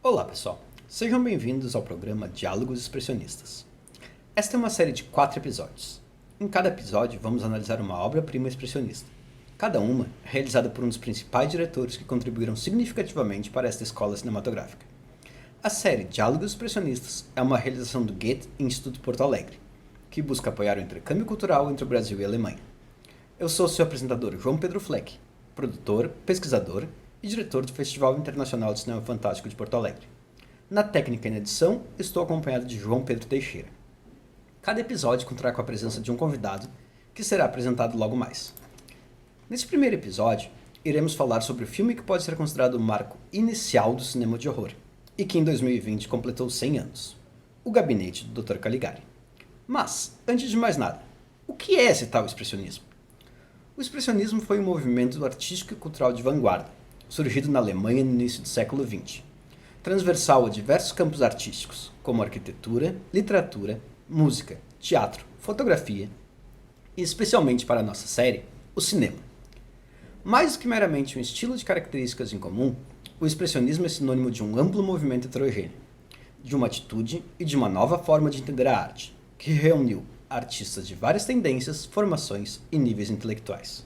Olá pessoal, sejam bem-vindos ao programa Diálogos Expressionistas. Esta é uma série de 4 episódios. Em cada episódio vamos analisar uma obra-prima expressionista, cada uma realizada por um dos principais diretores que contribuíram significativamente para esta escola cinematográfica. A série Diálogos Expressionistas é uma realização do Goethe Instituto Porto Alegre, que busca apoiar o intercâmbio cultural entre o Brasil e a Alemanha. Eu sou seu apresentador João Pedro Fleck, produtor, pesquisador e diretor do Festival Internacional de Cinema Fantástico de Porto Alegre. Na técnica e na edição, estou acompanhado de João Pedro Teixeira. Cada episódio contará com a presença de um convidado, que será apresentado logo mais. Nesse primeiro episódio, iremos falar sobre o filme que pode ser considerado o marco inicial do cinema de horror, e que em 2020 completou 100 anos, O Gabinete do Dr. Caligari. Mas, antes de mais nada, o que é esse tal expressionismo? O expressionismo foi um movimento artístico e cultural de vanguarda, surgido na Alemanha no início do século XX, transversal a diversos campos artísticos, como arquitetura, literatura, música, teatro, fotografia e, especialmente para a nossa série, o cinema. Mais do que meramente um estilo de características em comum, o expressionismo é sinônimo de um amplo movimento heterogêneo, de uma atitude e de uma nova forma de entender a arte, que reuniu artistas de várias tendências, formações e níveis intelectuais.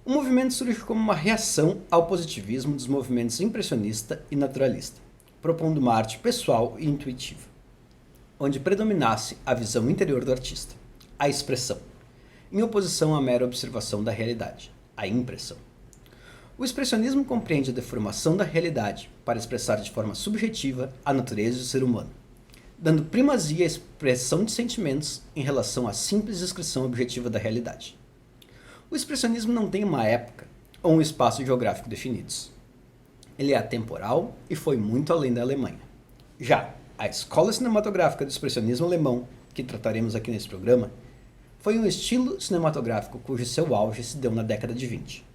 O movimento surgiu como uma reação ao positivismo dos movimentos impressionista e naturalista, propondo uma arte pessoal e intuitiva, onde predominasse a visão interior do artista, a expressão, em oposição à mera observação da realidade, a impressão. O expressionismo compreende a deformação da realidade para expressar de forma subjetiva a natureza do ser humano, dando primazia à expressão de sentimentos em relação à simples descrição objetiva da realidade. O expressionismo não tem uma época ou um espaço geográfico definidos. Ele é atemporal e foi muito além da Alemanha. Já a escola cinematográfica do expressionismo alemão, que trataremos aqui nesse programa, foi um estilo cinematográfico cujo seu auge se deu na década de 20,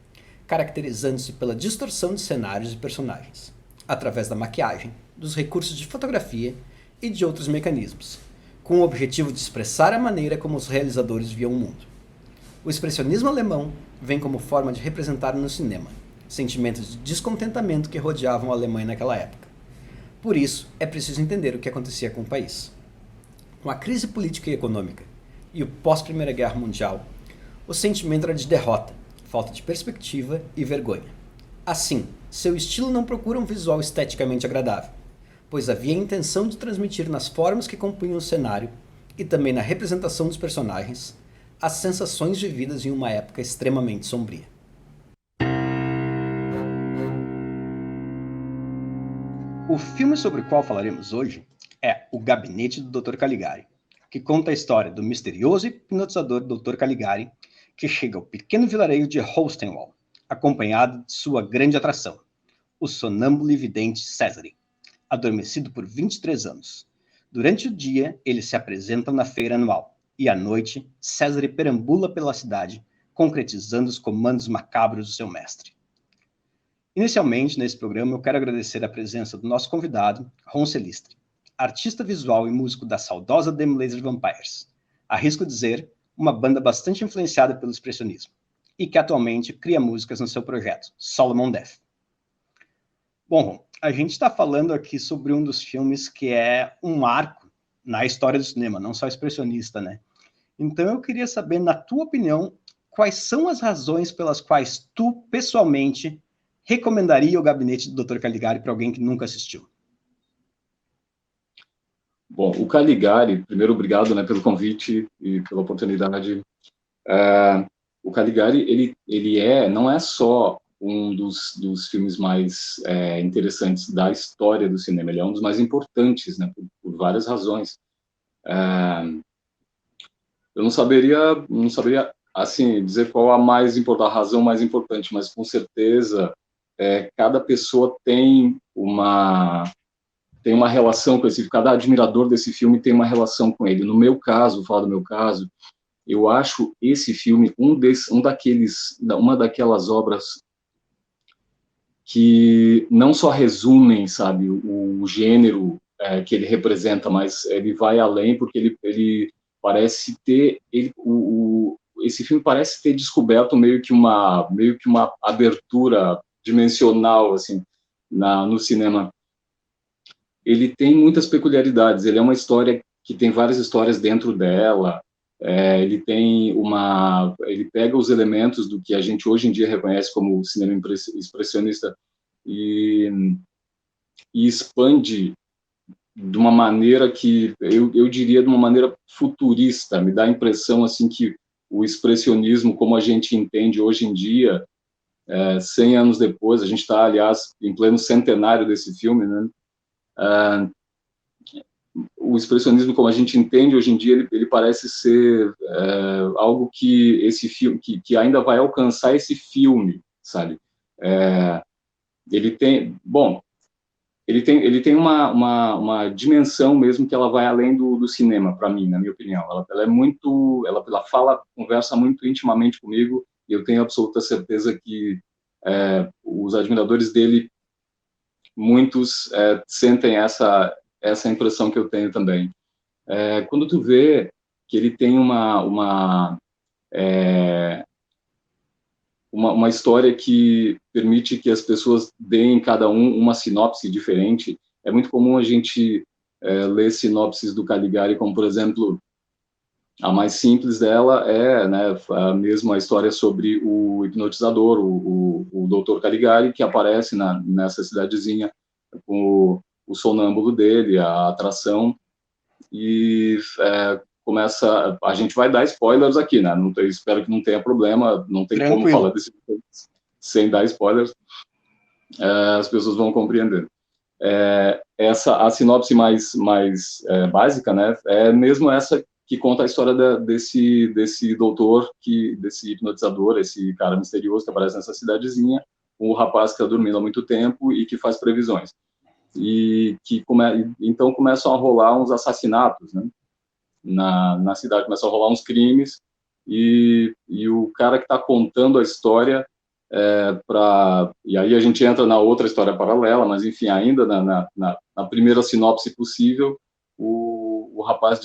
caracterizando-se pela distorção de cenários e personagens, através da maquiagem, dos recursos de fotografia e de outros mecanismos, com o objetivo de expressar a maneira como os realizadores viam o mundo. O expressionismo alemão vem como forma de representar no cinema sentimentos de descontentamento que rodeavam a Alemanha naquela época. Por isso, é preciso entender o que acontecia com o país. Com a crise política e econômica e o pós-Primeira Guerra Mundial, o sentimento era de derrota, falta de perspectiva e vergonha. Assim, seu estilo não procura um visual esteticamente agradável, pois havia a intenção de transmitir nas formas que compunham o cenário e também na representação dos personagens as sensações vividas em uma época extremamente sombria. O filme sobre o qual falaremos hoje é O Gabinete do Dr. Caligari, que conta a história do misterioso e hipnotizador Dr. Caligari, que chega ao pequeno vilarejo de Holstenwall, acompanhado de sua grande atração, o sonâmbulo e vidente Césare, adormecido por 23 anos. Durante o dia, eles se apresentam na feira anual, e à noite, Césare perambula pela cidade, concretizando os comandos macabros do seu mestre. Inicialmente, nesse programa, eu quero agradecer a presença do nosso convidado, Ron Celistre, artista visual e músico da saudosa Them Laser Vampires, arrisco dizer, uma banda bastante influenciada pelo expressionismo, e que atualmente cria músicas no seu projeto, Solomon Death. Bom, Ron, a gente está falando aqui sobre um dos filmes que é um marco na história do cinema, não só expressionista, né? Então eu queria saber, na tua opinião, quais são as razões pelas quais tu, pessoalmente, recomendaria O Gabinete do Dr. Caligari para alguém que nunca assistiu? Bom, o Caligari, primeiro, obrigado, né, pelo convite e pela oportunidade. O Caligari, não é só um dos filmes mais interessantes da história do cinema, ele é um dos mais importantes, né, por várias razões. Eu não saberia assim dizer qual a razão mais importante, mas com certeza cada pessoa tem uma relação com esse filme, cada admirador desse filme tem uma relação com ele. No meu caso, vou falar do meu caso, eu acho esse filme uma daquelas obras que não só resumem, sabe, o gênero que ele representa, mas ele vai além porque ele parece ter esse filme parece ter descoberto meio que uma abertura dimensional assim no cinema. Ele tem muitas peculiaridades. Ele é uma história que tem várias histórias dentro dela. Ele pega os elementos do que a gente hoje em dia reconhece como cinema expressionista e expande de uma maneira que eu diria de uma maneira futurista. Me dá a impressão assim que o expressionismo, como a gente entende hoje em dia, 100 anos depois, a gente está, aliás, em pleno centenário desse filme, né? O expressionismo, como a gente entende hoje em dia, ele parece ser algo que esse filme, que ainda vai alcançar esse filme, sabe? Ele tem, bom, ele tem uma dimensão mesmo que ela vai além do cinema, para mim, na minha opinião. Ela é muito, ela conversa muito intimamente comigo, e eu tenho absoluta certeza que os admiradores dele, muitos sentem essa impressão que eu tenho também. Quando tu vê que ele tem uma história que permite que as pessoas deem cada uma sinopse diferente. É muito comum a gente ler sinopses do Caligari, como, por exemplo, a mais simples dela né, mesmo a história sobre o hipnotizador, o Dr. Caligari, que aparece nessa cidadezinha com o sonâmbulo dele, a atração, e começa, a gente vai dar spoilers aqui, né? Espero que não tenha problema, não tem Tranquilo. como falar desse filme sem dar spoilers, as pessoas vão compreender. A sinopse mais básica, né? É mesmo essa que conta a história desse doutor, desse hipnotizador, esse cara misterioso que aparece nessa cidadezinha, um rapaz que está dormindo há muito tempo e que faz previsões. E então começam a rolar uns assassinatos, né? Na cidade, começam a rolar uns crimes, e o cara que está contando a história, e aí a gente entra na outra história paralela, mas enfim, ainda na primeira sinopse possível, o rapaz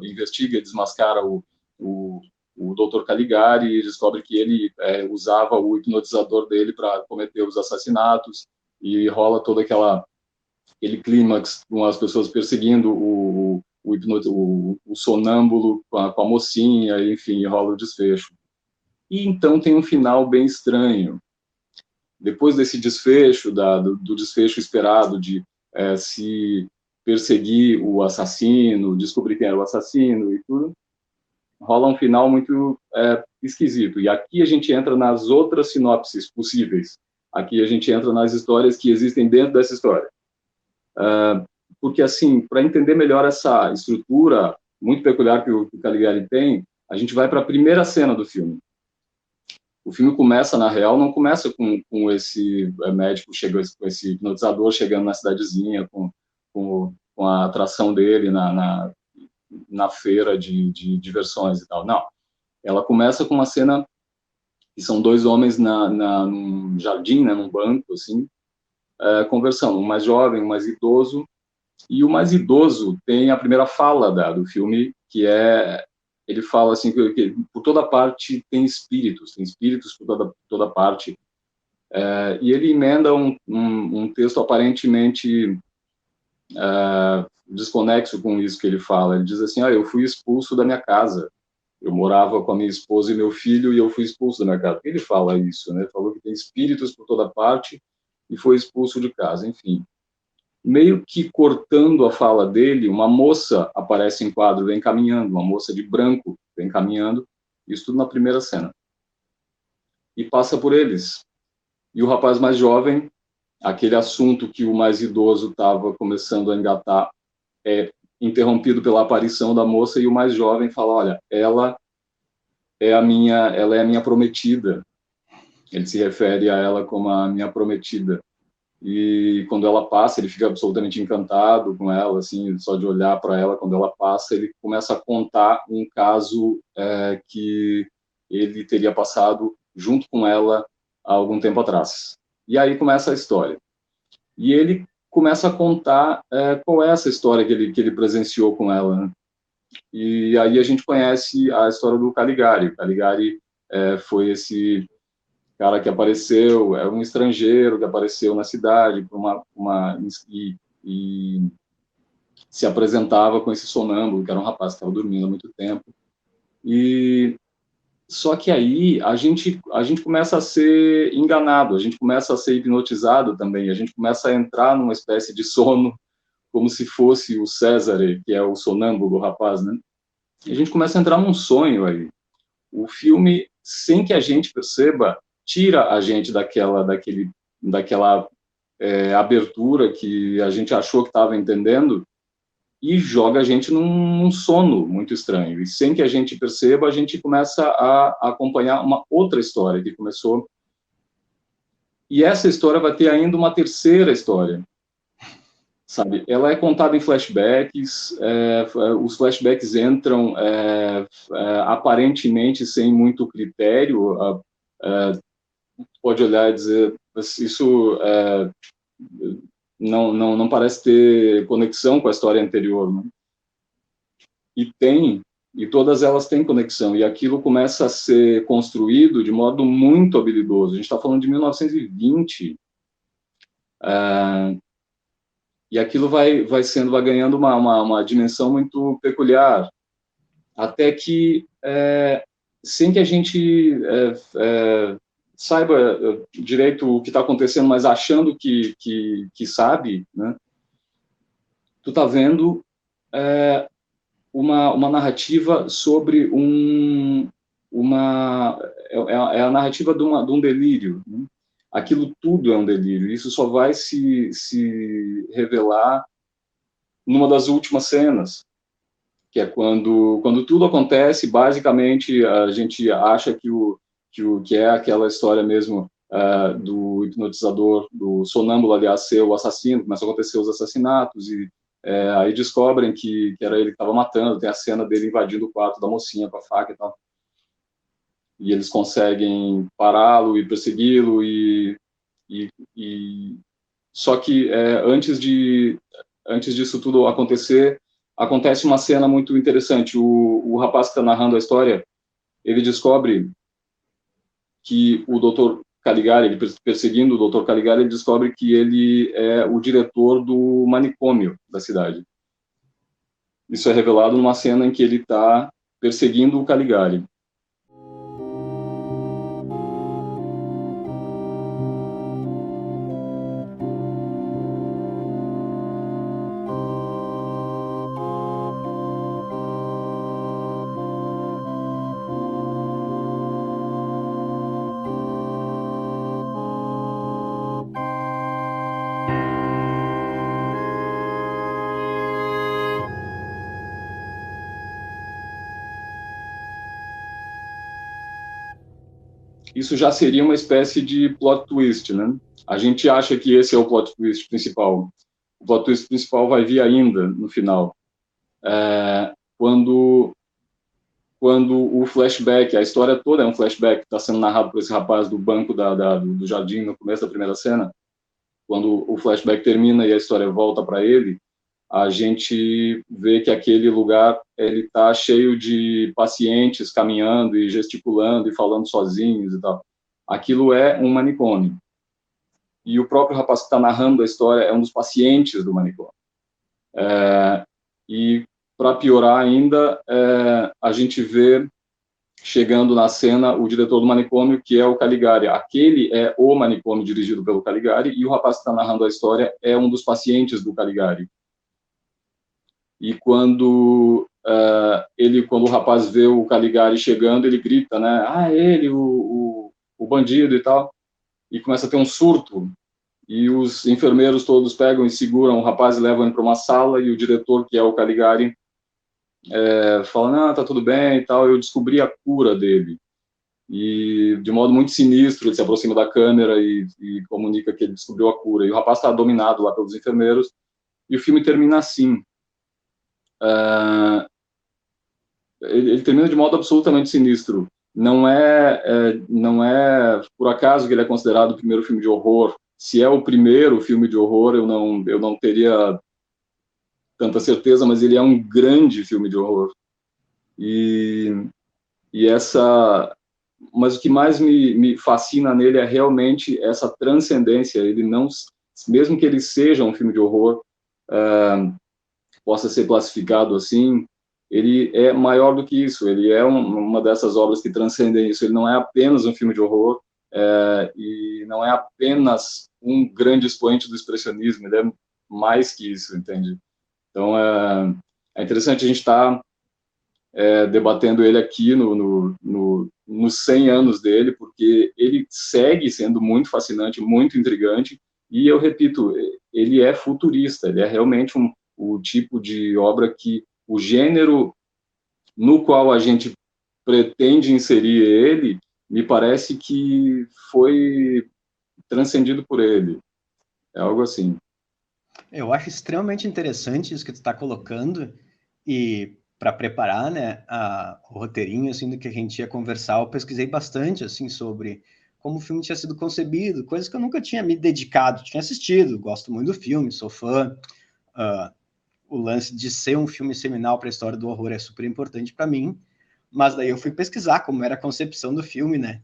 investiga e desmascara o Dr. Caligari, e descobre que ele usava o hipnotizador dele para cometer os assassinatos, e rola todo aquele clímax com as pessoas perseguindo o sonâmbulo com a mocinha, enfim, rola o desfecho. E então tem um final bem estranho. Depois desse desfecho, do desfecho esperado de se perseguir o assassino, descobrir quem era o assassino e tudo, rola um final muito esquisito. E aqui a gente entra nas outras sinopses possíveis. Aqui a gente entra nas histórias que existem dentro dessa história. Porque, assim, para entender melhor essa estrutura muito peculiar que o Caligari tem, a gente vai para a primeira cena do filme. O filme começa, na real, não começa com esse médico, com esse hipnotizador chegando na cidadezinha, com a atração dele na feira de diversões e tal. Não. Ela começa com uma cena que são dois homens num jardim, né, num banco, assim, conversando. Um mais jovem, um mais idoso. E o mais idoso tem a primeira fala do filme, que ele fala assim que por toda parte tem espíritos por toda parte. E ele emenda um texto aparentemente desconexo com isso que ele fala. Ele diz assim: eu fui expulso da minha casa. Eu morava com a minha esposa e meu filho e eu fui expulso da minha casa. Ele fala isso, né? Falou que tem espíritos por toda parte e foi expulso de casa, enfim. Meio que cortando a fala dele, uma moça aparece em quadro, vem caminhando, uma moça de branco vem caminhando, isso tudo na primeira cena. E passa por eles. E o rapaz mais jovem, aquele assunto que o mais idoso estava começando a engatar, é interrompido pela aparição da moça, e o mais jovem fala: olha, ela é a minha prometida. Ele se refere a ela como a minha prometida. E quando ela passa, ele fica absolutamente encantado com ela, assim, só de olhar para ela. Quando ela passa, ele começa a contar um caso que ele teria passado junto com ela há algum tempo atrás. E aí começa a história. E ele começa a contar qual é essa história que ele presenciou com ela, né? E aí a gente conhece a história do Caligari. O Caligari foi esse cara que apareceu, é um estrangeiro que apareceu na cidade e se apresentava com esse sonâmbulo, que era um rapaz que estava dormindo há muito tempo. E só que aí a gente começa a ser enganado, a gente começa a ser hipnotizado também, a gente começa a entrar numa espécie de sono, como se fosse o Césare, que é o sonâmbulo, o rapaz, né? E a gente começa a entrar num sonho aí. O filme, sem que a gente perceba, tira a gente daquela abertura que a gente achou que estava entendendo e joga a gente num sono muito estranho. E sem que a gente perceba, a gente começa a acompanhar uma outra história que começou. E essa história vai ter ainda uma terceira história, sabe? Ela é contada em flashbacks, os flashbacks entram aparentemente sem muito critério, pode olhar e dizer, isso não parece ter conexão com a história anterior, né? E todas elas têm conexão, e aquilo começa a ser construído de modo muito habilidoso. A gente está falando de 1920, e aquilo vai ganhando uma dimensão muito peculiar, até que, sem que a gente saiba direito o que está acontecendo, mas achando que sabe, né? Tu está vendo uma narrativa sobre é a narrativa de um delírio, né? Aquilo tudo é um delírio. Isso só vai se revelar numa das últimas cenas, que é quando tudo acontece. Basicamente, a gente acha que é aquela história mesmo do hipnotizador, do sonâmbulo, aliás, ser o assassino. Começam a acontecer os assassinatos e aí descobrem que era ele que estava matando. Tem a cena dele invadindo o quarto da mocinha com a faca e tal. E eles conseguem pará-lo e persegui-lo só que antes disso tudo acontecer, acontece uma cena muito interessante. O rapaz que está narrando a história, ele descobre que o Dr. Caligari, ele perseguindo o Dr. Caligari, ele descobre que ele é o diretor do manicômio da cidade. Isso é revelado numa cena em que ele está perseguindo o Caligari. Isso já seria uma espécie de plot twist, né? A gente acha que esse é o plot twist principal. O plot twist principal vai vir ainda no final. Quando o flashback, a história toda é um flashback que está sendo narrado por esse rapaz do banco do jardim no começo da primeira cena. Quando o flashback termina e a história volta para ele, a gente vê que aquele lugar ele está cheio de pacientes caminhando e gesticulando e falando sozinhos e tal. Aquilo é um manicômio. E o próprio rapaz que está narrando a história é um dos pacientes do manicômio. E, para piorar ainda, a gente vê, chegando na cena, o diretor do manicômio, que é o Caligari. Aquele é o manicômio dirigido pelo Caligari, e o rapaz que está narrando a história é um dos pacientes do Caligari. E quando o rapaz vê o Caligari chegando, ele grita, né? Ele, o bandido e tal, e começa a ter um surto. E os enfermeiros todos pegam e seguram o rapaz e levam ele para uma sala, e o diretor, que é o Caligari, fala, não, tá tudo bem e tal, eu descobri a cura dele. E, de modo muito sinistro, ele se aproxima da câmera e comunica que ele descobriu a cura. E o rapaz está dominado lá pelos enfermeiros, e o filme termina assim. Ele termina de modo absolutamente sinistro. Não é por acaso que ele é considerado o primeiro filme de horror. Se é o primeiro filme de horror, eu não teria tanta certeza, mas ele é um grande filme de horror. E essa, mas o que mais me fascina nele é realmente essa transcendência. Ele não, mesmo que ele seja um filme de horror, possa ser classificado assim, ele é maior do que isso. Ele é uma dessas obras que transcendem isso. Ele não é apenas um filme de horror, e não é apenas um grande expoente do expressionismo. Ele é mais que isso, entende? Então é interessante a gente estar debatendo ele aqui nos 100 anos dele, porque ele segue sendo muito fascinante, muito intrigante, e eu repito, ele é futurista, ele é realmente o tipo de obra que o gênero no qual a gente pretende inserir ele, me parece que foi transcendido por ele. É algo assim. Eu acho extremamente interessante isso que tu está colocando, e para preparar, né, o roteirinho assim do que a gente ia conversar, eu pesquisei bastante assim sobre como o filme tinha sido concebido, coisas que eu nunca tinha me dedicado, tinha assistido, gosto muito do filme, sou fã. O lance de ser um filme seminal para a história do horror é super importante para mim, mas daí eu fui pesquisar como era a concepção do filme, né?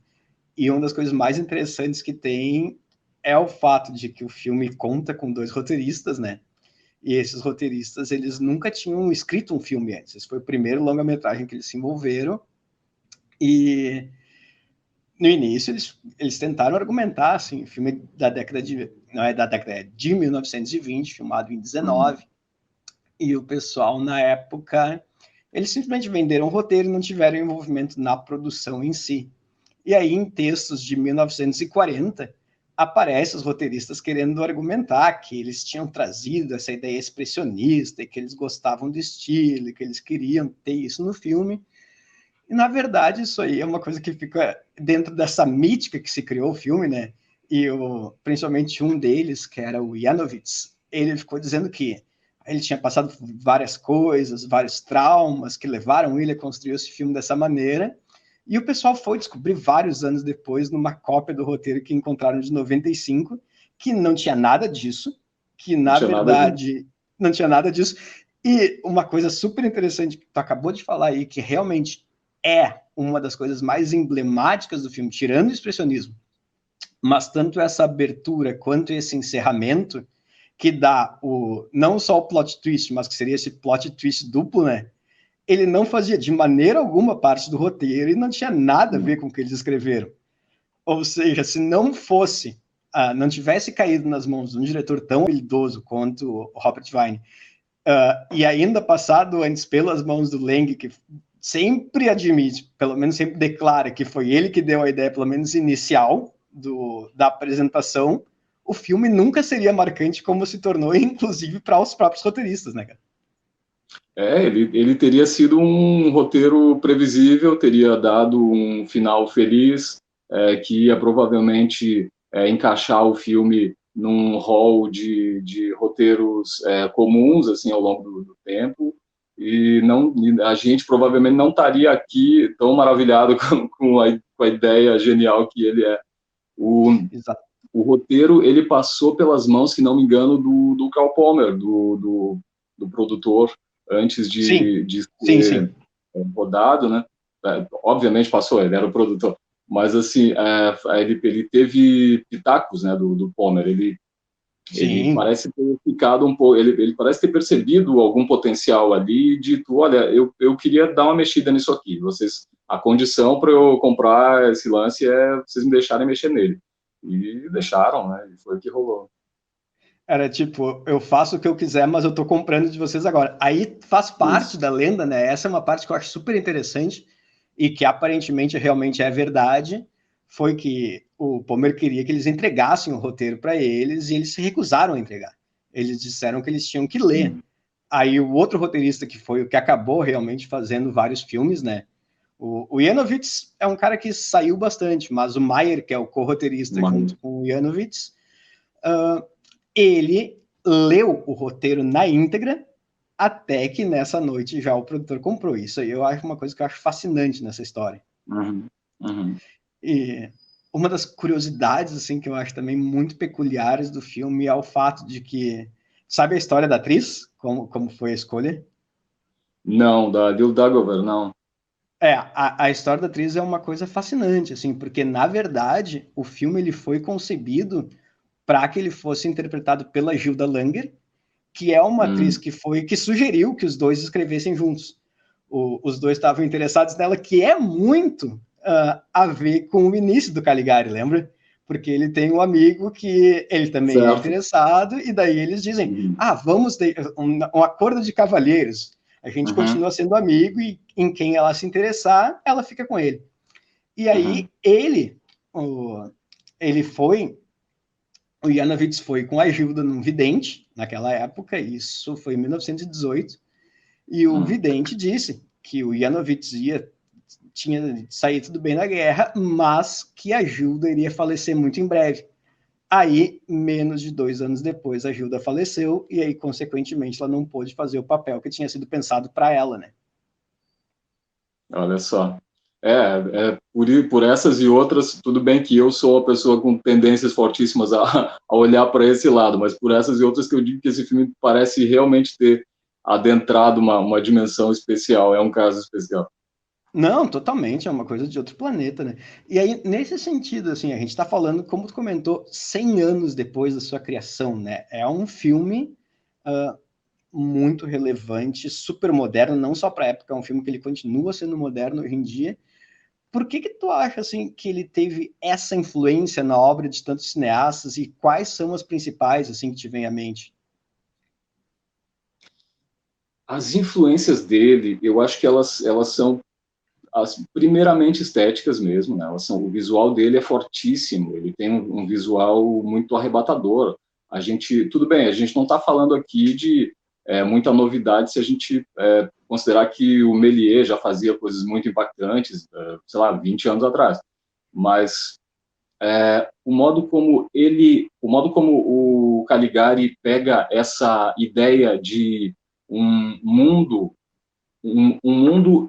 E uma das coisas mais interessantes que tem é o fato de que o filme conta com 2 roteiristas, né? E esses roteiristas, eles nunca tinham escrito um filme antes. Esse foi o primeiro longa-metragem que eles se envolveram. E no início eles tentaram argumentar, assim, o filme da década de... Não é da década, é de 1920, filmado em 19. E o pessoal, na época, eles simplesmente venderam o roteiro e não tiveram envolvimento na produção em si. E aí, em textos de 1940, aparecem os roteiristas querendo argumentar que eles tinham trazido essa ideia expressionista e que eles gostavam do estilo e que eles queriam ter isso no filme. E, na verdade, isso aí é uma coisa que fica dentro dessa mítica que se criou o filme, né? E principalmente um deles, que era o Janowitz, ele ficou dizendo que ele tinha passado por várias coisas, vários traumas que levaram ele a construir esse filme dessa maneira. E o pessoal foi descobrir vários anos depois, numa cópia do roteiro que encontraram de 95, que não tinha nada disso, que na verdade não tinha nada disso. E uma coisa super interessante que tu acabou de falar aí, que realmente é uma das coisas mais emblemáticas do filme, tirando o expressionismo, mas tanto essa abertura quanto esse encerramento, que dá não só o plot twist, mas que seria esse plot twist duplo, né? Ele não fazia de maneira alguma parte do roteiro e não tinha nada a ver com o que eles escreveram. Ou seja, se não fosse, não tivesse caído nas mãos de um diretor tão habilidoso quanto o Robert Vine, e ainda passado antes pelas mãos do Lang, que sempre admite, pelo menos sempre declara que foi ele que deu a ideia, pelo menos inicial, da apresentação, o filme nunca seria marcante como se tornou, inclusive para os próprios roteiristas, né, cara? Ele teria sido um roteiro previsível, teria dado um final feliz, que ia provavelmente encaixar o filme num hall de roteiros comuns assim ao longo do tempo, e a gente provavelmente não estaria aqui tão maravilhado com a ideia genial que ele é. O roteiro ele passou pelas mãos, se não me engano, do Carl Palmer, do produtor, antes de ser rodado, né? Obviamente passou, ele era o produtor, mas assim, ele teve pitacos, né, do Palmer. Ele parece ter ficado um pouco, ele parece ter percebido algum potencial ali e dito, olha, eu queria dar uma mexida nisso aqui. A condição para eu comprar esse lance é vocês me deixarem mexer nele. E deixaram, né? E foi o que rolou. Era tipo, eu faço o que eu quiser, mas eu tô comprando de vocês agora. Aí faz parte da lenda, né? Essa é uma parte que eu acho super interessante e que aparentemente realmente é verdade. Foi que o Palmer queria que eles entregassem o roteiro para eles e eles se recusaram a entregar. Eles disseram que eles tinham que ler. Aí o outro roteirista, que foi o que acabou realmente fazendo vários filmes, né? O Janowitz é um cara que saiu bastante, mas o Mayer, que é o co-roteirista junto com o Janowitz, ele leu o roteiro na íntegra, até que nessa noite já o produtor comprou. Isso aí eu acho uma coisa que eu acho fascinante nessa história. E uma das curiosidades assim que eu acho também muito peculiares do filme é o fato de que sabe a história da atriz? Como foi a escolha? Não, da Lil Dagover, não. A história da atriz é uma coisa fascinante, assim, porque, na verdade, o filme ele foi concebido para que ele fosse interpretado pela Gilda Langer, que é uma atriz que sugeriu que os dois escrevessem juntos. Os dois estavam interessados nela, que é muito a ver com o início do Caligari, lembra? Porque ele tem um amigo que ele também é Certo. interessado, e daí eles dizem, vamos ter um acordo de cavalheiros, a gente continua sendo amigo, e em quem ela se interessar, ela fica com ele. E aí ele foi, o Janowitz foi com a ajuda de um vidente, naquela época, isso foi em 1918, e o vidente disse que o Janowitz tinha saído tudo bem na guerra, mas que a Gilda iria falecer muito em breve. Aí, menos de 2 anos depois, a Gilda faleceu, e aí, consequentemente, ela não pôde fazer o papel que tinha sido pensado para ela, né? Olha só. Por essas e outras, tudo bem que eu sou uma pessoa com tendências fortíssimas a olhar para esse lado, mas por essas e outras que eu digo que esse filme parece realmente ter adentrado uma dimensão especial, é um caso especial. Não, totalmente, é uma coisa de outro planeta, né? E aí, nesse sentido, assim, a gente está falando, como tu comentou, 100 anos depois da sua criação, né? É um filme muito relevante, super moderno, não só para a época, é um filme que ele continua sendo moderno hoje em dia. Por que tu acha, assim, que ele teve essa influência na obra de tantos cineastas e quais são as principais, assim, que te vem à mente? As influências dele, eu acho que elas são primeiramente estéticas mesmo, né? O visual dele é fortíssimo, ele tem um visual muito arrebatador. Tudo bem, a gente não está falando aqui de muita novidade se a gente considerar que o Méliès já fazia coisas muito impactantes, sei lá, 20 anos atrás. Mas o modo como o Caligari pega essa ideia de um mundo um mundo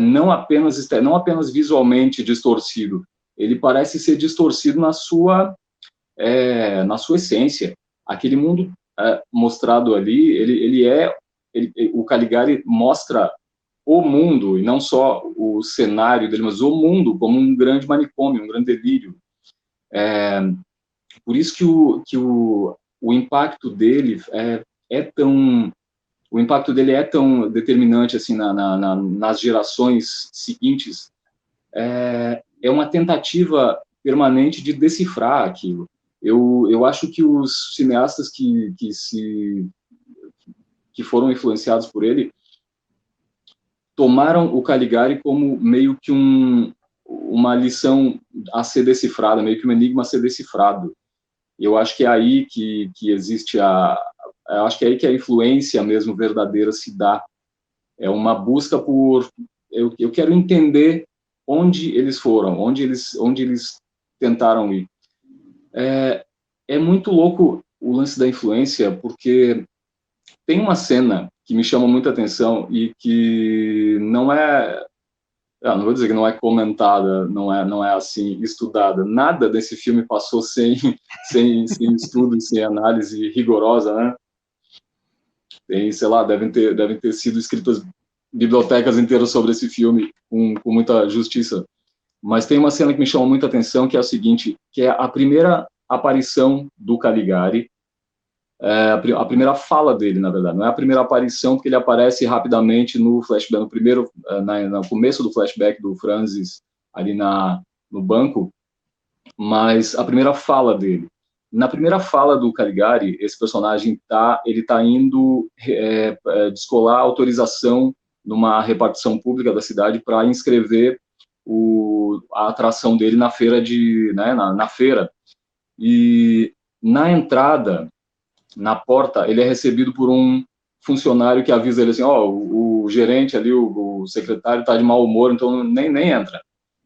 não apenas visualmente distorcido, ele parece ser distorcido na sua essência. Aquele mundo mostrado ali, o Caligari mostra o mundo, e não só o cenário dele, mas o mundo como um grande manicômio, um grande delírio. Por isso o impacto dele o impacto dele é tão determinante assim nas gerações seguintes. É uma tentativa permanente de decifrar aquilo. Eu acho que os cineastas que foram influenciados por ele tomaram o Caligari como meio que uma lição a ser decifrada, meio que um enigma a ser decifrado. Eu acho que é aí que existe eu acho que é aí que a influência mesmo verdadeira se dá. É uma busca por eu quero entender onde eles foram, onde eles tentaram ir. É muito louco o lance da influência, porque tem uma cena que me chama muita atenção e que não vou dizer que não é comentada, não é assim estudada. Nada desse filme passou sem estudo e sem análise rigorosa, né? Tem, sei lá, devem ter sido escritas bibliotecas inteiras sobre esse filme com muita justiça. Mas tem uma cena que me chama muita atenção, que é a seguinte, que é a primeira aparição do Caligari, a primeira fala dele, na verdade. Não é a primeira aparição, porque ele aparece rapidamente no flashback, no começo do flashback do Francis, ali no banco, mas a primeira fala dele. Na primeira fala do Caligari, esse personagem ele tá indo descolar autorização numa repartição pública da cidade para inscrever a atração dele na feira na feira. E na entrada, na porta, ele é recebido por um funcionário que avisa ele assim, o gerente ali, o secretário está de mau humor, então nem entra.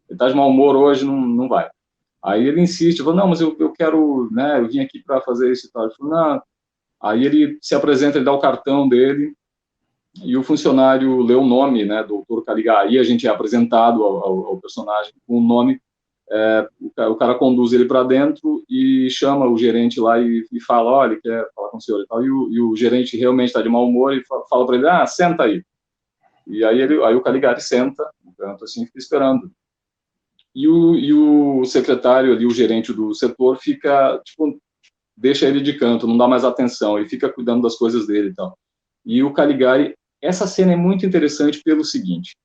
Ele está de mau humor hoje, não vai. Aí ele insiste, falou, não, mas eu quero, né, eu vim aqui para fazer isso e tal. Ele falou, não. Aí ele se apresenta, ele dá o cartão dele, e o funcionário lê o nome, né, doutor Caligari, a gente é apresentado ao personagem com o nome, o cara conduz ele para dentro e chama o gerente lá e fala, olha, ele quer falar com o senhor e tal, e o gerente realmente está de mau humor e fala para ele, senta aí. E aí o Caligari senta, no canto assim, fica esperando. E o secretário ali, o gerente do setor, fica, tipo, deixa ele de canto, não dá mais atenção, e fica cuidando das coisas dele e tal. E o Caligari, essa cena é muito interessante pelo seguinte,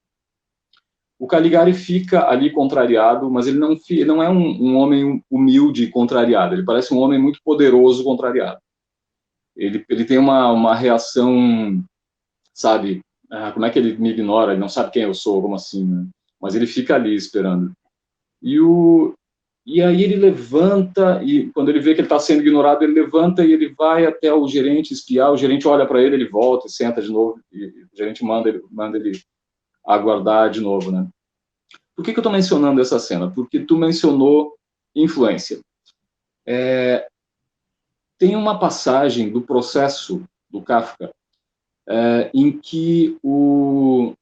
o Caligari fica ali contrariado, mas ele não é um homem humilde e contrariado, ele parece um homem muito poderoso contrariado. Ele tem uma reação, sabe, como é que ele me ignora, ele não sabe quem eu sou, como assim, né? Mas ele fica ali esperando. E aí ele levanta, e quando ele vê que ele está sendo ignorado, ele levanta e ele vai até o gerente espiar, o gerente olha para ele, ele volta e senta de novo, e o gerente manda ele aguardar de novo, né? Por que eu estou mencionando essa cena? Porque tu mencionou influência. Tem uma passagem do Processo, do Kafka, em que o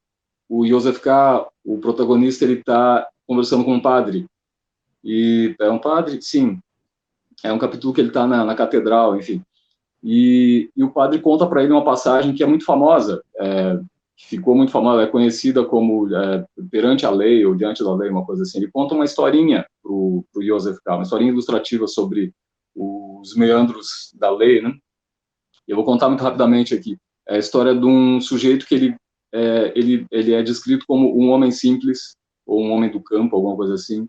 Joseph K., o protagonista, ele está conversando com um padre. E é um padre, sim, é um capítulo que ele está na catedral, enfim. E o padre conta para ele uma passagem que é muito famosa, que ficou muito famosa, é conhecida como Perante a Lei, ou Diante da Lei, uma coisa assim. Ele conta uma historinha para o Joseph K., uma historinha ilustrativa sobre os meandros da lei, né? Eu vou contar muito rapidamente aqui. É a história de um sujeito que ele é descrito como um homem simples, ou um homem do campo, alguma coisa assim.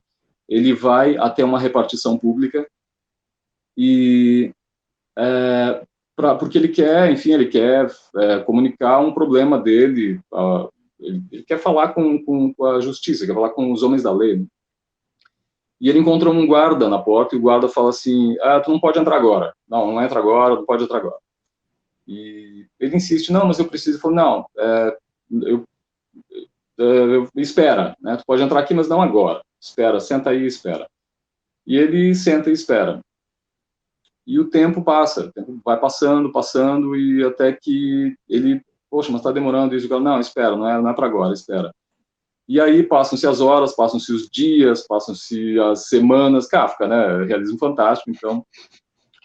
Ele vai até uma repartição pública e porque ele quer, enfim, ele quer comunicar um problema dele, ele quer falar com a justiça, quer falar com os homens da lei, né? E ele encontra um guarda na porta e o guarda fala assim, tu não pode entrar agora. Não entra agora, não pode entrar agora. E ele insiste, não, mas eu preciso. Ele falou, não, espera, né? Tu pode entrar aqui, mas não agora. Espera, senta aí e espera. E ele senta e espera. E o tempo passa, o tempo vai passando, e até que ele, poxa, mas está demorando isso. Não, espera, não é para agora, espera. E aí passam-se as horas, passam-se os dias, passam-se as semanas, Kafka, né? Realismo fantástico, então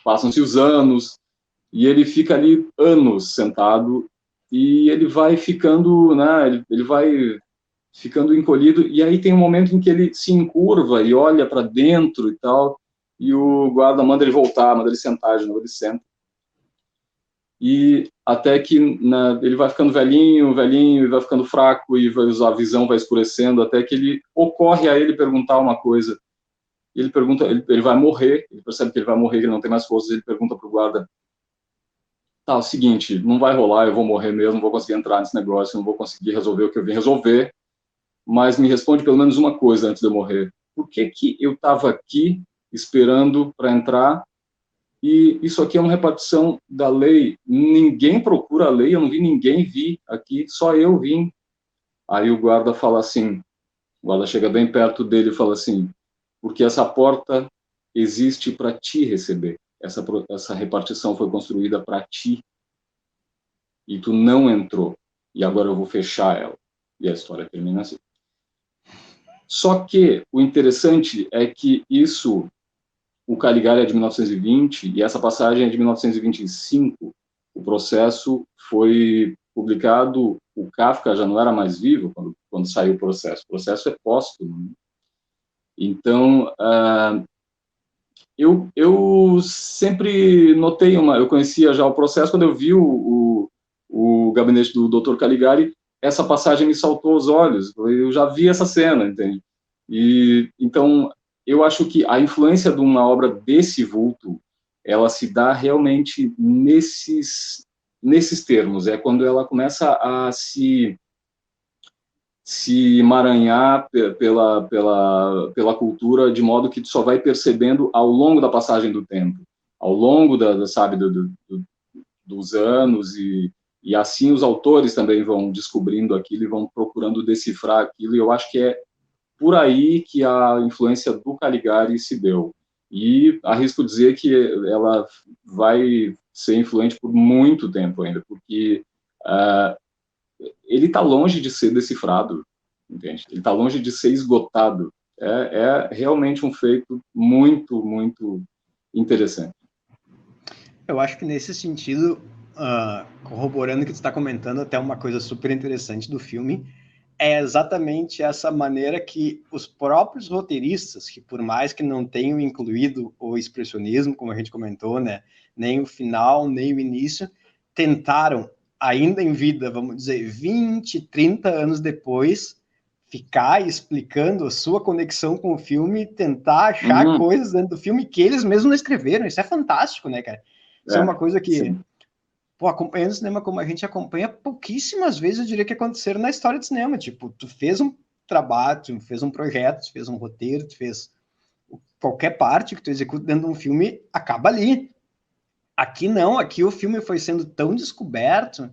passam-se os anos, e ele fica ali anos sentado, e ele vai ficando, né? Ele vai ficando encolhido, e aí tem um momento em que ele se encurva e olha para dentro e tal, e o guarda manda ele voltar, manda ele sentar de novo, ele senta. E até que ele vai ficando velhinho, e vai ficando fraco, e a visão vai escurecendo, até que ele ocorre a ele perguntar uma coisa. Ele pergunta, ele vai morrer, ele percebe que ele vai morrer, que ele não tem mais forças, ele pergunta para o guarda, tá, é o seguinte, não vai rolar, eu vou morrer mesmo, não vou conseguir entrar nesse negócio, não vou conseguir resolver o que eu vim resolver, mas me responde pelo menos uma coisa antes de eu morrer. Por que eu estava aqui esperando para entrar? E isso aqui é uma repartição da lei. Ninguém procura a lei, eu não vi ninguém vir aqui, só eu vim. Aí o guarda fala assim, o guarda chega bem perto dele e fala assim, porque essa porta existe para te receber. Essa repartição foi construída para ti. E tu não entrou. E agora eu vou fechar ela. E a história termina assim. Só que o interessante é que o Caligari é de 1920 e essa passagem é de 1925. O Processo foi publicado, o Kafka já não era mais vivo quando saiu o Processo. O Processo é póstumo, né? Então, eu sempre notei eu conhecia já o Processo, quando eu vi o gabinete do Dr. Caligari, essa passagem me saltou aos olhos, eu já vi essa cena, entende? E então eu acho que a influência de uma obra desse vulto, ela se dá realmente nesses termos, é quando ela começa a se emaranhar pela cultura, de modo que tu só vai percebendo ao longo da passagem do tempo, ao longo sabe, dos anos, e assim os autores também vão descobrindo aquilo e vão procurando decifrar aquilo, e eu acho que é por aí que a influência do Caligari se deu. E arrisco dizer que ela vai ser influente por muito tempo ainda, porque ele está longe de ser decifrado, entende? Ele está longe de ser esgotado. É realmente um feito muito, muito interessante. Eu acho que nesse sentido, corroborando o que tu está comentando, até uma coisa super interessante do filme é exatamente essa maneira que os próprios roteiristas, que por mais que não tenham incluído o expressionismo, como a gente comentou, né, nem o final, nem o início, tentaram, ainda em vida, vamos dizer, 20, 30 anos depois, ficar explicando a sua conexão com o filme, tentar achar coisas dentro do filme que eles mesmos não escreveram. Isso é fantástico, né, cara? Isso é uma coisa que, sim. Acompanhando o cinema como a gente acompanha, pouquíssimas vezes eu diria que aconteceram na história do cinema. Tipo, tu fez um trabalho, tu fez um projeto, tu fez um roteiro, tu fez qualquer parte que tu executa dentro de um filme, acaba ali. Aqui não, aqui o filme foi sendo tão descoberto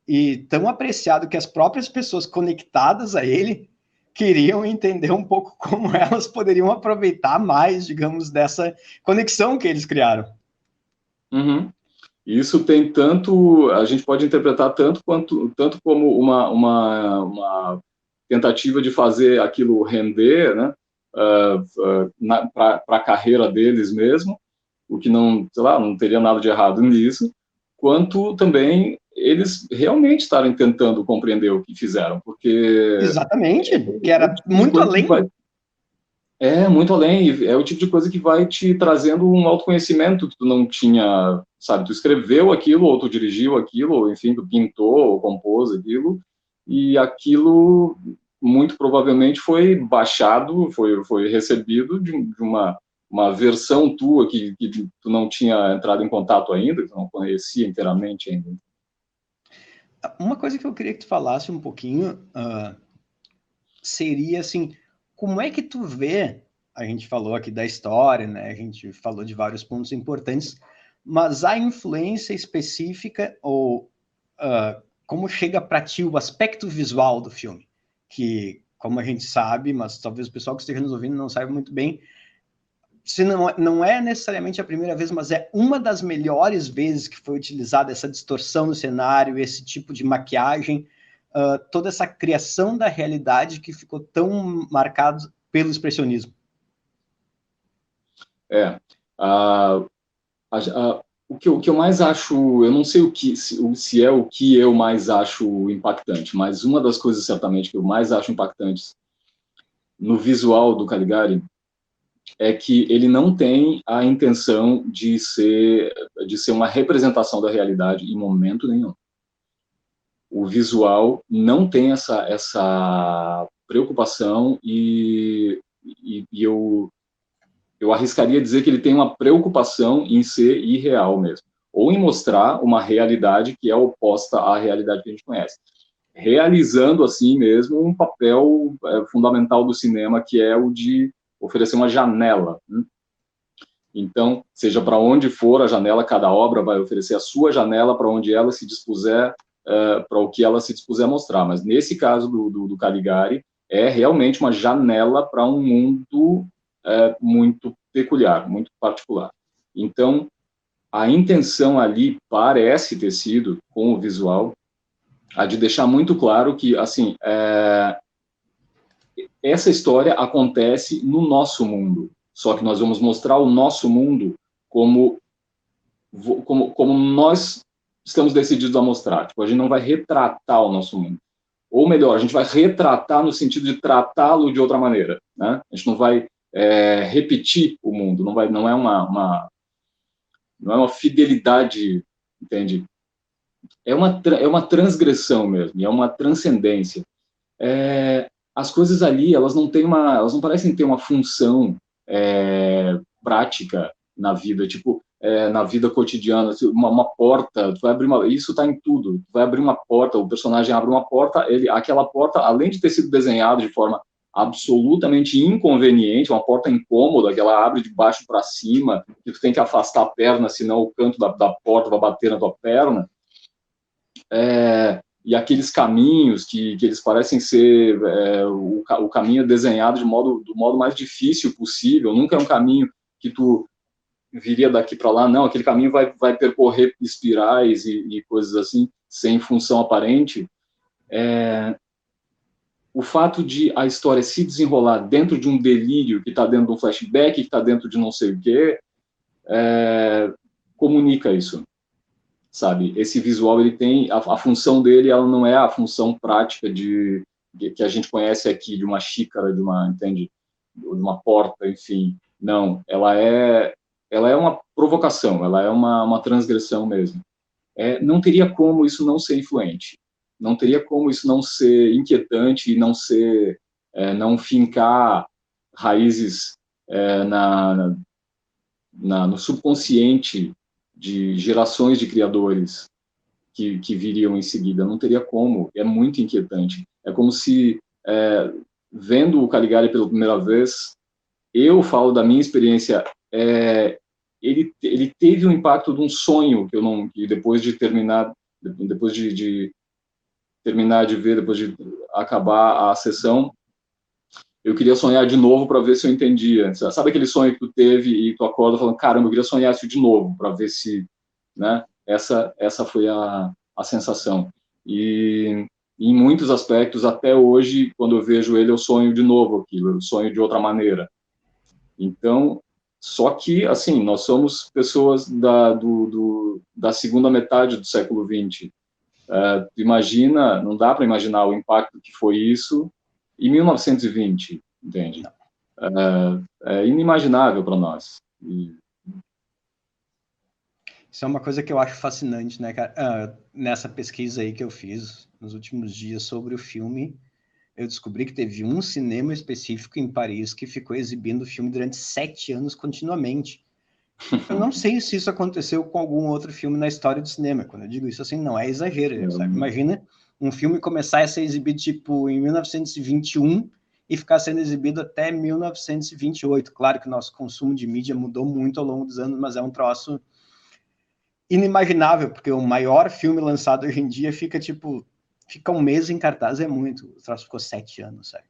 e tão apreciado que as próprias pessoas conectadas a ele queriam entender um pouco como elas poderiam aproveitar mais, digamos, dessa conexão que eles criaram. Uhum. Isso tem tanto, a gente pode interpretar tanto como uma tentativa de fazer aquilo render, né, para a carreira deles mesmo, o que não, sei lá, não teria nada de errado nisso, quanto também eles realmente estarem tentando compreender o que fizeram, porque Exatamente, que é o era tipo de muito coisa que além. vai, muito além, é o tipo de coisa que vai te trazendo um autoconhecimento que tu não tinha, sabe, tu escreveu aquilo, ou tu dirigiu aquilo, ou enfim, tu pintou, ou compôs aquilo, e aquilo muito provavelmente foi baixado, foi recebido de uma versão tua que tu não tinha entrado em contato ainda, que tu não conhecia inteiramente ainda. Uma coisa que eu queria que tu falasse um pouquinho seria assim, como é que tu vê, a gente falou aqui da história, né? A gente falou de vários pontos importantes, mas a influência específica ou como chega para ti o aspecto visual do filme, que como a gente sabe, mas talvez o pessoal que esteja nos ouvindo não saiba muito bem, se não é necessariamente a primeira vez, mas é uma das melhores vezes que foi utilizada essa distorção no cenário, esse tipo de maquiagem, toda essa criação da realidade que ficou tão marcado pelo expressionismo. A, o que eu mais acho, eu não sei se é o que eu mais acho impactante, mas uma das coisas certamente que eu mais acho impactantes no visual do Caligari é que ele não tem a intenção de ser uma representação da realidade em momento nenhum. O visual não tem essa preocupação e eu arriscaria dizer que ele tem uma preocupação em ser irreal mesmo, ou em mostrar uma realidade que é oposta à realidade que a gente conhece, realizando assim mesmo um papel fundamental do cinema, que é o de oferecer uma janela, né? Então, seja para onde for a janela, cada obra vai oferecer a sua janela para onde ela se dispuser, para o que ela se dispuser a mostrar. Mas nesse caso do Caligari, é realmente uma janela para um mundo muito peculiar, muito particular. Então, a intenção ali parece ter sido, com o visual, a de deixar muito claro que, assim, essa história acontece no nosso mundo, só que nós vamos mostrar o nosso mundo como nós estamos decididos a mostrar. Tipo, a gente não vai retratar o nosso mundo. Ou melhor, a gente vai retratar no sentido de tratá-lo de outra maneira, né? A gente não vai repetir o mundo, não é uma fidelidade, entende? É uma transgressão mesmo, é uma transcendência. As coisas ali, elas não parecem ter uma função prática na vida, tipo, na vida cotidiana, uma porta, tu vai abrir isso está em tudo, tu vai abrir uma porta, o personagem abre uma porta, aquela porta, além de ter sido desenhada de forma absolutamente inconveniente, uma porta incômoda, que ela abre de baixo para cima, que tu tem que afastar a perna, senão o canto da porta vai bater na tua perna, e aqueles caminhos que eles parecem ser o caminho é desenhado do modo mais difícil possível, nunca é um caminho que tu viria daqui para lá, não, aquele caminho vai percorrer espirais e coisas assim, sem função aparente. o fato de a história se desenrolar dentro de um delírio, que está dentro de um flashback, que está dentro de não sei o quê, comunica isso, sabe? Esse visual, ele tem, a função dele, ela não é a função prática que a gente conhece aqui, de uma xícara, entende? De uma porta, enfim. Não, ela é uma provocação, ela é uma transgressão mesmo. Não teria como isso não ser influente, não teria como isso não ser inquietante e não fincar raízes no subconsciente de gerações de criadores que viriam em seguida. Não teria como, é muito inquietante. É como se, vendo o Caligari pela primeira vez, eu falo da minha experiência, ele teve um impacto de um sonho que depois de terminar, depois de terminar de ver, depois de acabar a sessão, eu queria sonhar de novo para ver se eu entendia. Sabe aquele sonho que tu teve e tu acorda falando, caramba, eu queria sonhar isso de novo para ver se, né? Essa foi a sensação. E em muitos aspectos, até hoje, quando eu vejo ele, eu sonho de novo aquilo, eu sonho de outra maneira. Então, só que, assim, nós somos pessoas da segunda metade do século XX. Imagina, não dá para imaginar o impacto que foi isso em 1920, entende? É inimaginável para nós. Isso é uma coisa que eu acho fascinante, né, cara? Nessa pesquisa aí que eu fiz nos últimos dias sobre o filme, eu descobri que teve um cinema específico em Paris que ficou exibindo o filme durante 7 anos continuamente. Eu não sei se isso aconteceu com algum outro filme na história do cinema. Quando eu digo isso, assim, não é exagero, sabe? Imagina um filme começar a ser exibido, tipo, em 1921 e ficar sendo exibido até 1928. Claro que o nosso consumo de mídia mudou muito ao longo dos anos, mas é um troço inimaginável, porque o maior filme lançado hoje em dia fica um mês em cartaz, é muito. O troço ficou 7 anos, sabe?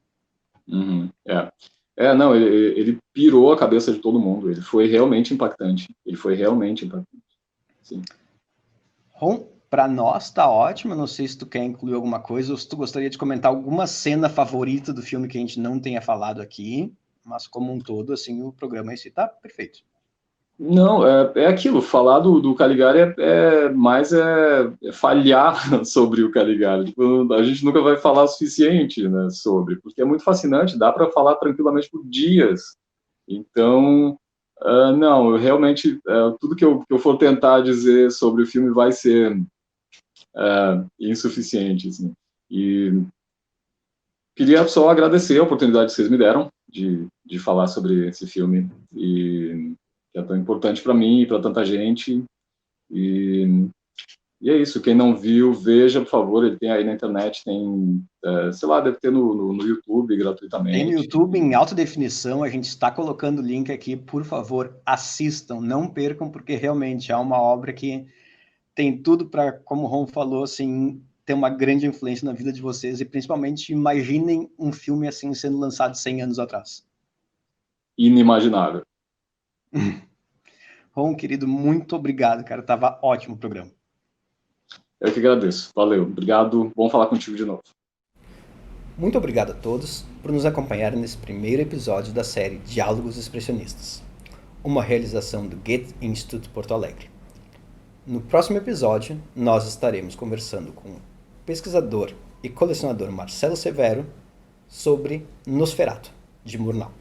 Não, ele pirou a cabeça de todo mundo. Ele foi realmente impactante. Sim. Bom, para nós tá ótimo. Não sei se tu quer incluir alguma coisa ou se tu gostaria de comentar alguma cena favorita do filme que a gente não tenha falado aqui, mas como um todo, assim, o programa em si tá perfeito. Não, é aquilo, falar do Caligari mais falhar sobre o Caligari. Tipo, a gente nunca vai falar o suficiente, né, sobre, porque é muito fascinante, dá para falar tranquilamente por dias. Então, não, eu realmente, tudo que eu for tentar dizer sobre o filme vai ser insuficiente, assim. E queria só agradecer a oportunidade que vocês me deram de falar sobre esse filme, e que é tão importante para mim e para tanta gente. E é isso. Quem não viu, veja, por favor. Ele tem aí na internet, tem, sei lá, deve ter no YouTube gratuitamente. Tem no YouTube em alta definição. A gente está colocando o link aqui. Por favor, assistam, não percam, porque realmente é uma obra que tem tudo para, como o Ron falou, assim, ter uma grande influência na vida de vocês. E principalmente, imaginem um filme assim sendo lançado 100 anos atrás. Inimaginável. Ron, querido, muito obrigado, cara. Tava ótimo o programa. Eu que agradeço. Valeu. Obrigado. Bom falar contigo de novo. Muito obrigado a todos por nos acompanharem nesse primeiro episódio da série Diálogos Expressionistas, uma realização do Goethe Instituto Porto Alegre. No próximo episódio, nós estaremos conversando com o pesquisador e colecionador Marcelo Severo sobre Nosferatu, de Murnau.